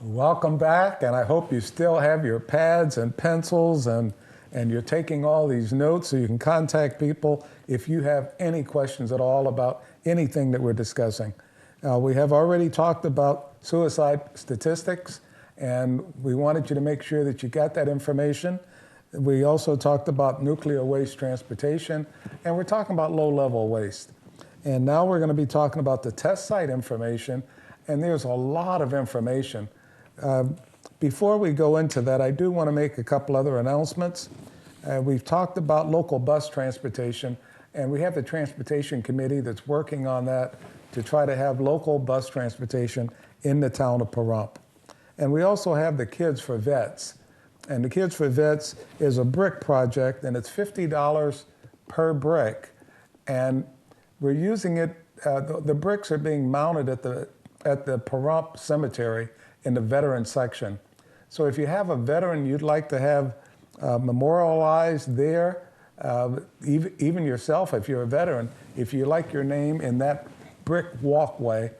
Welcome back, and I hope you still have your pads and pencils and you're taking all these notes so you can contact people if you have any questions at all about anything that we're discussing. We have already talked about suicide statistics, and we wanted you to make sure that you got that information. We also talked about nuclear waste transportation, and we're talking about low-level waste. And now we're going to be talking about the test site information, and there's a lot of information. Before we go into that, I do want to make a couple other announcements. We've talked about local bus transportation, and we have the transportation committee that's working on that to try to have local bus transportation in the town of Pahrump. And we also have the Kids for Vets. And the Kids for Vets is a brick project, and it's $50 per brick. And we're using it, the bricks are being mounted at the Pahrump Cemetery in the veteran section. So if you have a veteran you'd like to have memorialized there, even yourself, if you're a veteran, if you like your name in that brick walkway,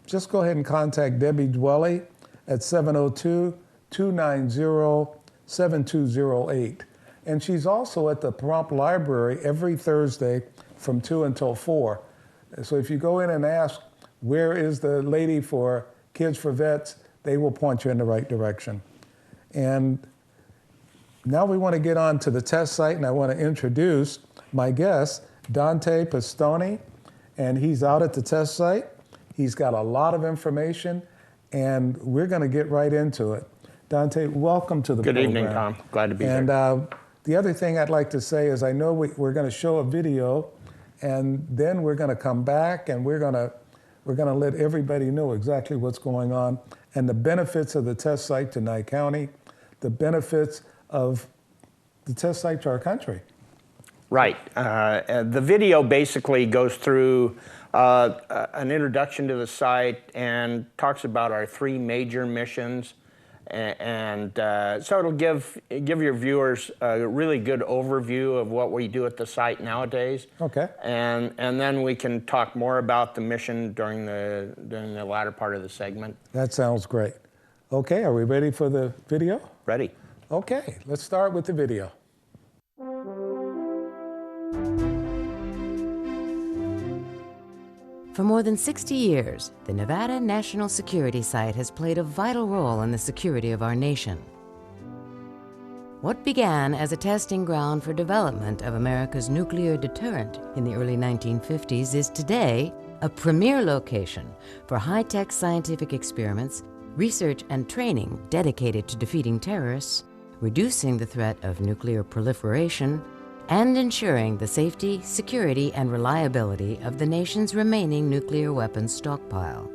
just go ahead and contact Debbie Dwelly at 702-290-7208. And she's also at the Pahrump Library every Thursday from 2 until 4. So if you go in and ask, where is the lady for Kids for Vets, they will point you in the right direction. And now we want to get on to the test site, and I want to introduce my guest, Dante Pistone, and he's out at the test site. He's got a lot of information, and we're going to get right into it. Dante, welcome to the program. Good evening, Tom. Glad to be here. And the other thing I'd like to say is I know we're going to show a video, and then we're going to come back, and we're going to let everybody know exactly what's going on and the benefits of the test site to Nye County, the benefits of the test site to our country. Right. The video basically goes through an introduction to the site and talks about our 3 major missions. And so it'll give your viewers a really good overview of what we do at the site nowadays. Okay. And then we can talk more about the mission during the latter part of the segment. That sounds great. Okay, are we ready for the video? Ready. Okay, let's start with the video. For more than 60 years, the Nevada National Security Site has played a vital role in the security of our nation. What began as a testing ground for development of America's nuclear deterrent in the early 1950s is today a premier location for high-tech scientific experiments, research and training dedicated to defeating terrorists, reducing the threat of nuclear proliferation, and ensuring the safety, security, and reliability of the nation's remaining nuclear weapons stockpile.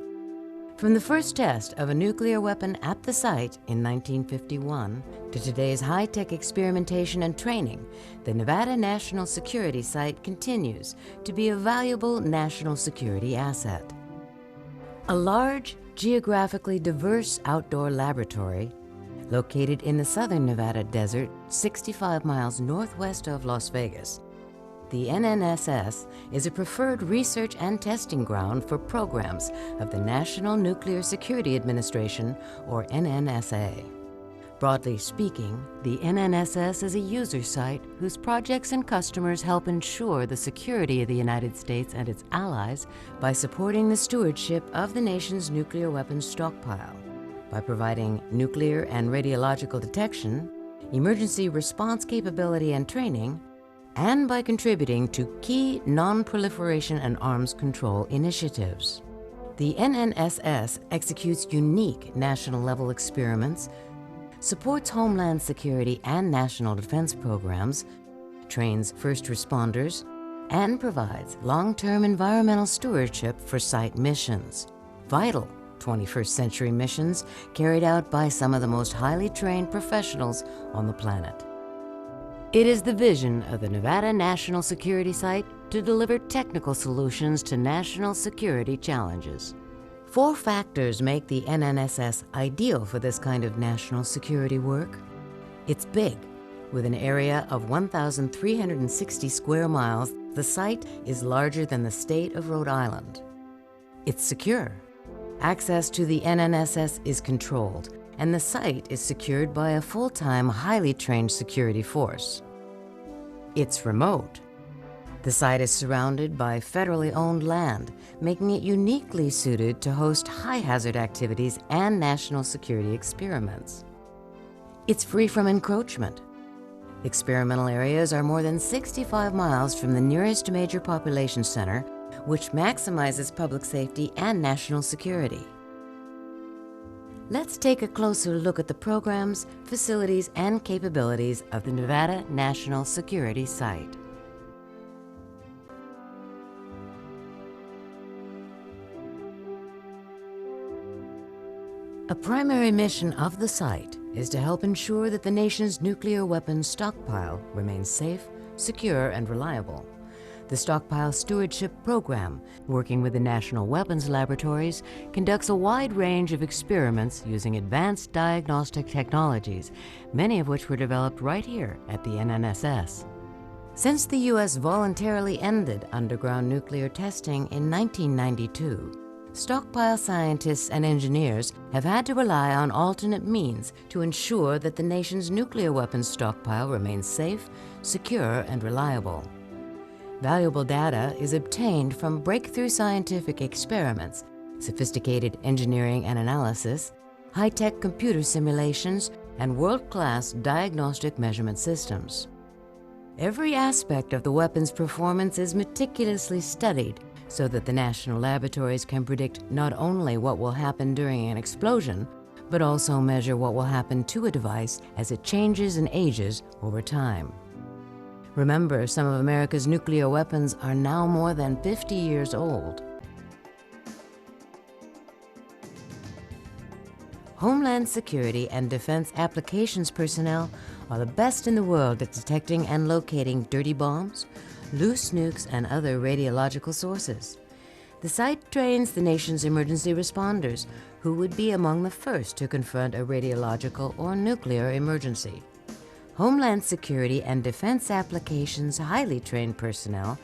From the first test of a nuclear weapon at the site in 1951 to today's high-tech experimentation and training, the Nevada National Security Site continues to be a valuable national security asset. A large, geographically diverse outdoor laboratory located in the southern Nevada desert, 65 miles northwest of Las Vegas. The NNSS is a preferred research and testing ground for programs of the National Nuclear Security Administration, or NNSA. Broadly speaking, the NNSS is a user site whose projects and customers help ensure the security of the United States and its allies by supporting the stewardship of the nation's nuclear weapons stockpile, by providing nuclear and radiological detection, emergency response capability and training, and by contributing to key non-proliferation and arms control initiatives. The NNSS executes unique national-level experiments, supports homeland security and national defense programs, trains first responders, and provides long-term environmental stewardship for site missions, vital 21st century missions carried out by some of the most highly trained professionals on the planet. It is the vision of the Nevada National Security Site to deliver technical solutions to national security challenges. 4 factors make the NNSS ideal for this kind of national security work. It's big. With an area of 1,360 square miles, the site is larger than the state of Rhode Island. It's secure. Access to the NNSS is controlled, and the site is secured by a full-time, highly trained security force. It's remote. The site is surrounded by federally owned land, making it uniquely suited to host high-hazard activities and national security experiments. It's free from encroachment. Experimental areas are more than 65 miles from the nearest major population center, which maximizes public safety and national security. Let's take a closer look at the programs, facilities, and capabilities of the Nevada National Security Site. A primary mission of the site is to help ensure that the nation's nuclear weapons stockpile remains safe, secure, and reliable. The Stockpile Stewardship Program, working with the National Weapons Laboratories, conducts a wide range of experiments using advanced diagnostic technologies, many of which were developed right here at the NNSS. Since the U.S. voluntarily ended underground nuclear testing in 1992, stockpile scientists and engineers have had to rely on alternate means to ensure that the nation's nuclear weapons stockpile remains safe, secure, and reliable. Valuable data is obtained from breakthrough scientific experiments, sophisticated engineering and analysis, high-tech computer simulations, and world-class diagnostic measurement systems. Every aspect of the weapon's performance is meticulously studied so that the national laboratories can predict not only what will happen during an explosion, but also measure what will happen to a device as it changes and ages over time. Remember, some of America's nuclear weapons are now more than 50 years old. Homeland Security and Defense Applications personnel are the best in the world at detecting and locating dirty bombs, loose nukes, and other radiological sources. The site trains the nation's emergency responders, who would be among the first to confront a radiological or nuclear emergency. Homeland Security and Defense Applications highly trained personnel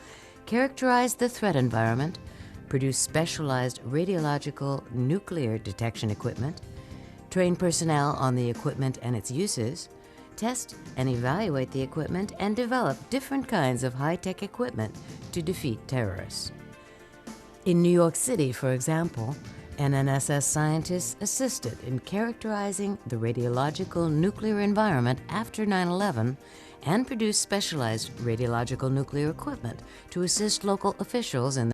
characterize the threat environment, produce specialized radiological nuclear detection equipment, train personnel on the equipment and its uses, test and evaluate the equipment, and develop different kinds of high-tech equipment to defeat terrorists. In New York City, for example, NNSS scientists assisted in characterizing the radiological nuclear environment after 9/11 and produced specialized radiological nuclear equipment to assist local officials in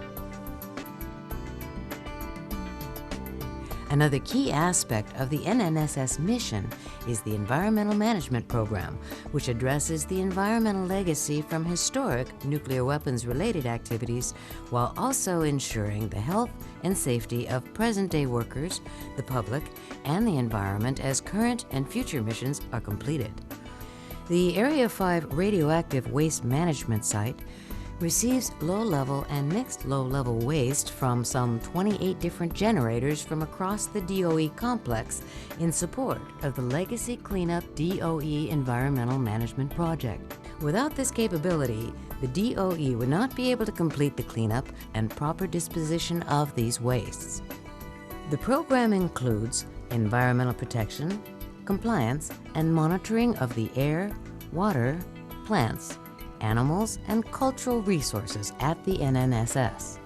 Another key aspect of the NNSS mission is the Environmental Management Program, which addresses the environmental legacy from historic nuclear weapons-related activities while also ensuring the health and safety of present-day workers, the public, and the environment as current and future missions are completed. The Area 5 Radioactive Waste Management Site receives low-level and mixed low-level waste from some 28 different generators from across the DOE complex in support of the Legacy Cleanup DOE Environmental Management Project. Without this capability, the DOE would not be able to complete the cleanup and proper disposition of these wastes. The program includes environmental protection, compliance, and monitoring of the air, water, plants, animals, and cultural resources at the NNSS.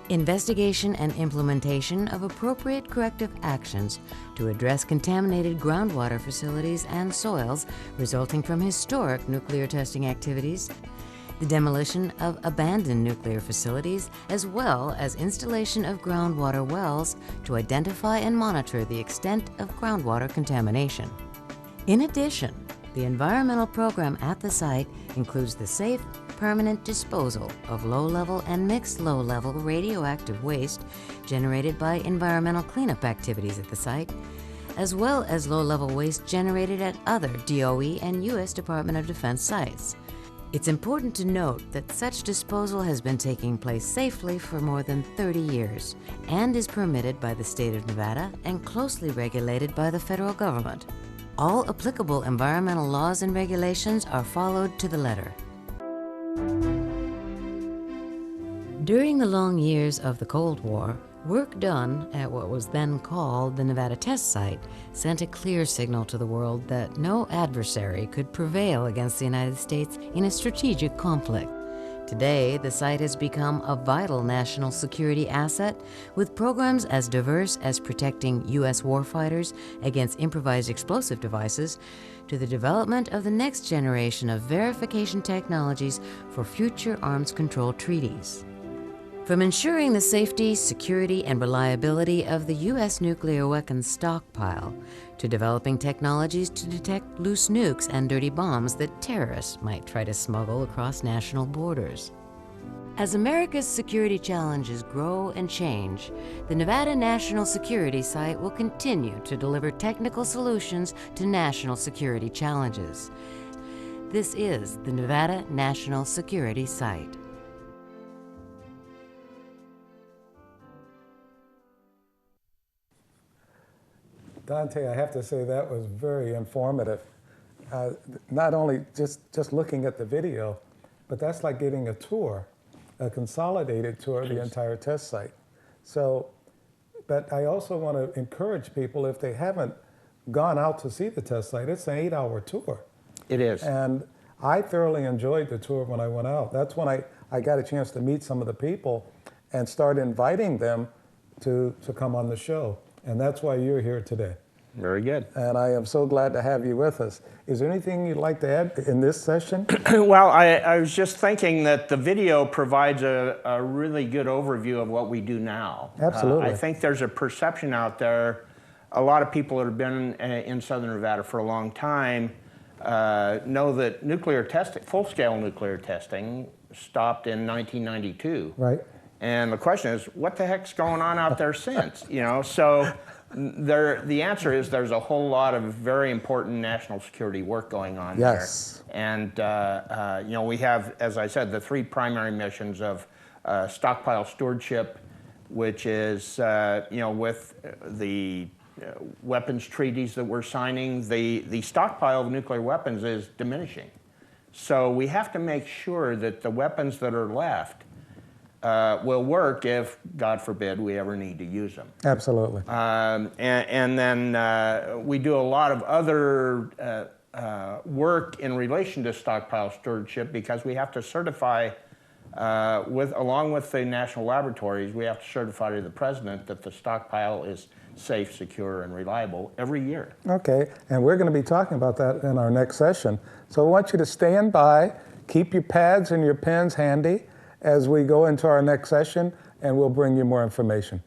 Investigation and implementation of appropriate corrective actions to address contaminated groundwater facilities and soils resulting from historic nuclear testing activities, the demolition of abandoned nuclear facilities, as well as installation of groundwater wells to identify and monitor the extent of groundwater contamination. In addition, the environmental program at the site includes the safe, permanent disposal of low-level and mixed low-level radioactive waste generated by environmental cleanup activities at the site, as well as low-level waste generated at other DOE and U.S. Department of Defense sites. It's important to note that such disposal has been taking place safely for more than 30 years and is permitted by the state of Nevada and closely regulated by the federal government. All applicable environmental laws and regulations are followed to the letter. During the long years of the Cold War, Work done at what was then called the Nevada Test Site sent a clear signal to the world that no adversary could prevail against the United States in a strategic conflict. Today, the site has become a vital national security asset with programs as diverse as protecting U.S. warfighters against improvised explosive devices to the development of the next generation of verification technologies for future arms control treaties. From ensuring the safety, security, and reliability of the U.S. nuclear weapons stockpile to developing technologies to detect loose nukes and dirty bombs that terrorists might try to smuggle across national borders. As America's security challenges grow and change, the Nevada National Security Site will continue to deliver technical solutions to national security challenges. This is the Nevada National Security Site. Dante, I have to say that was very informative. Not only just looking at the video, but that's like getting a tour, a consolidated tour of the entire test site. So, but I also want to encourage people, if they haven't gone out to see the test site, it's an 8-hour tour. It is. And I thoroughly enjoyed the tour when I went out. That's when I got a chance to meet some of the people and start inviting them to come on the show. And that's why you're here today. Very good. And I am so glad to have you with us. Is there anything you'd like to add in this session? Well, I was just thinking that the video provides a really good overview of what we do now. Absolutely. I think there's a perception out there. A lot of people that have been in Southern Nevada for a long time know that nuclear testing, full-scale nuclear testing, stopped in 1992. Right. And the question is, what the heck's going on out there since? You know, so the answer is there's a whole lot of very important national security work going on Yes. there. And you know, we have, as I said, the 3 primary missions of stockpile stewardship, which is you know, with the weapons treaties that we're signing, the stockpile of nuclear weapons is diminishing. So we have to make sure that the weapons that are left will work if, God forbid, we ever need to use them. Absolutely. And then we do a lot of other work in relation to stockpile stewardship because we have to certify, along with the national laboratories, we have to certify to the president that the stockpile is safe, secure, and reliable every year. Okay, and we're going to be talking about that in our next session. So I want you to stand by, keep your pads and your pens handy as we go into our next session, and we'll bring you more information.